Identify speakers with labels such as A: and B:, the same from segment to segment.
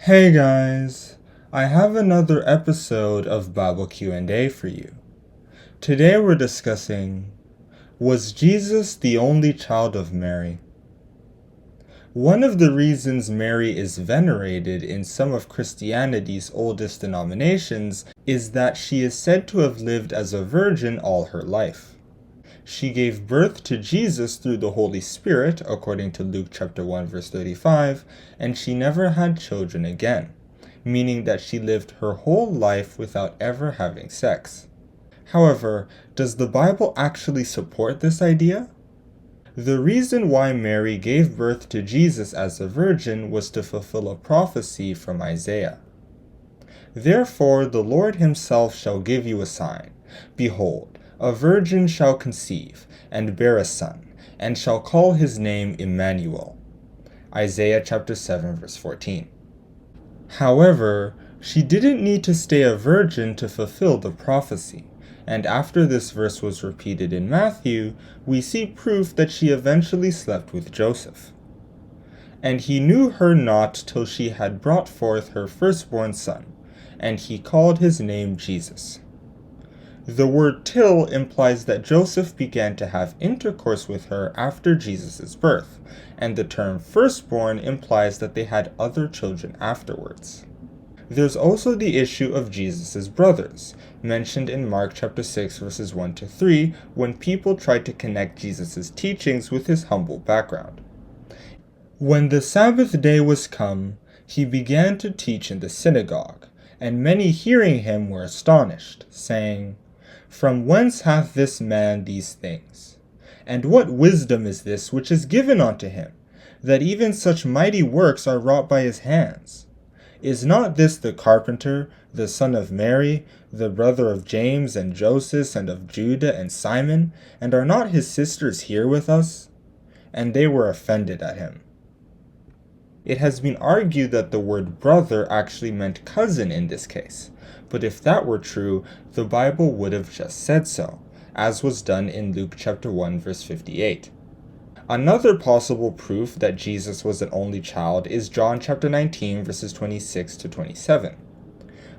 A: Hey guys, I have another episode of Bible Q&A for you. Today we're discussing, was Jesus the only child of Mary? One of the reasons Mary is venerated in some of Christianity's oldest denominations is that she is said to have lived as a virgin all her life. She gave birth to Jesus through the Holy Spirit, according to Luke chapter 1 verse 35, and she never had children again, meaning that she lived her whole life without ever having sex. However, does the Bible actually support this idea? The reason why Mary gave birth to Jesus as a virgin was to fulfill a prophecy from Isaiah. Therefore the Lord himself shall give you a sign. Behold, a virgin shall conceive, and bear a son, and shall call his name Emmanuel. Isaiah chapter 7 verse 14. However, she didn't need to stay a virgin to fulfill the prophecy, and after this verse was repeated in Matthew, we see proof that she eventually slept with Joseph. And he knew her not till she had brought forth her firstborn son, and he called his name Jesus. The word till implies that Joseph began to have intercourse with her after Jesus' birth, and the term firstborn implies that they had other children afterwards. There's also the issue of Jesus' brothers, mentioned in Mark chapter 6 verses 1 to 3, when people tried to connect Jesus' teachings with his humble background. When the Sabbath day was come, he began to teach in the synagogue, and many hearing him were astonished, saying, From whence hath this man these things? And what wisdom is this which is given unto him, that even such mighty works are wrought by his hands? Is not this the carpenter, the son of Mary, the brother of James and Joseph and of Judah and Simon, and are not his sisters here with us? And they were offended at him. It has been argued that the word brother actually meant cousin in this case, but if that were true, the Bible would have just said so, as was done in Luke chapter 1 verse 58. Another possible proof that Jesus was an only child is John chapter 19 verses 26 to 27.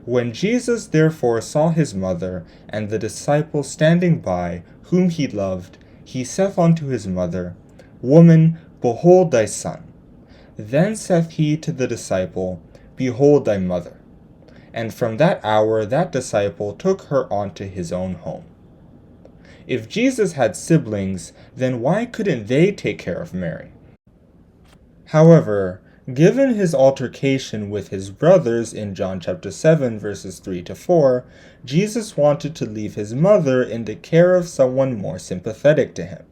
A: When Jesus therefore saw his mother and the disciple standing by, whom he loved, he saith unto his mother, Woman, behold thy son. Then saith he to the disciple, Behold thy mother. And from that hour that disciple took her unto his own home. If Jesus had siblings, then why couldn't they take care of Mary? However, given his altercation with his brothers in John chapter 7 verses 3 to 4, Jesus wanted to leave his mother in the care of someone more sympathetic to him.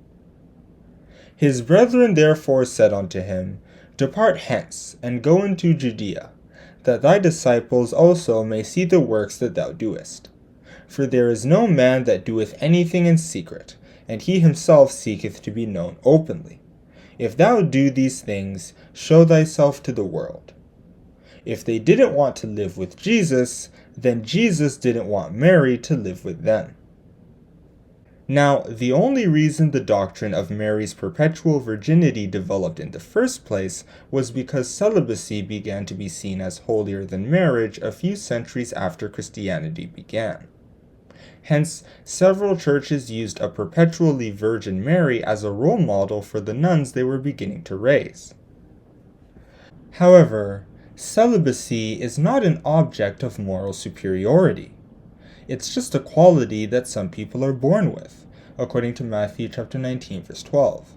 A: His brethren therefore said unto him, Depart hence, and go into Judea, that thy disciples also may see the works that thou doest. For there is no man that doeth anything in secret, and he himself seeketh to be known openly. If thou do these things, show thyself to the world. If they didn't want to live with Jesus, then Jesus didn't want Mary to live with them. Now, the only reason the doctrine of Mary's perpetual virginity developed in the first place was because celibacy began to be seen as holier than marriage a few centuries after Christianity began. Hence, several churches used a perpetually virgin Mary as a role model for the nuns they were beginning to raise. However, celibacy is not an object of moral superiority. It's just a quality that some people are born with, according to Matthew chapter 19 verse 12.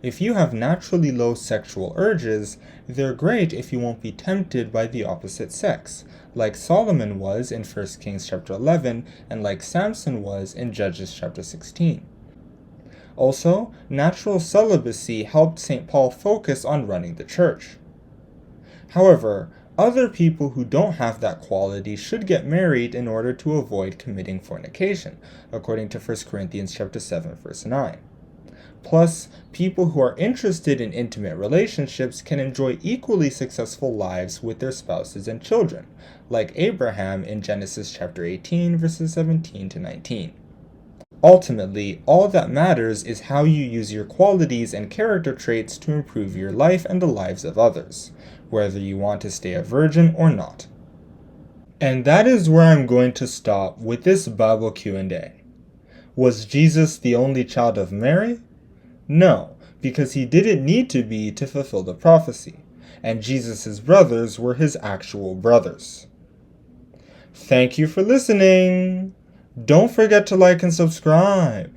A: If you have naturally low sexual urges, they're great if you won't be tempted by the opposite sex, like Solomon was in 1 Kings chapter 11 and like Samson was in Judges chapter 16. Also, natural celibacy helped St. Paul focus on running the church. However, other people who don't have that quality should get married in order to avoid committing fornication, according to 1 Corinthians chapter 7 verse 9. Plus, people who are interested in intimate relationships can enjoy equally successful lives with their spouses and children, like Abraham in Genesis chapter 18 verses 17 to 19. Ultimately, all that matters is how you use your qualities and character traits to improve your life and the lives of others, whether you want to stay a virgin or not. And that is where I'm going to stop with this Bible Q&A. Was Jesus the only child of Mary? No, because he didn't need to be to fulfill the prophecy, and Jesus' brothers were his actual brothers. Thank you for listening. Don't forget to like and subscribe.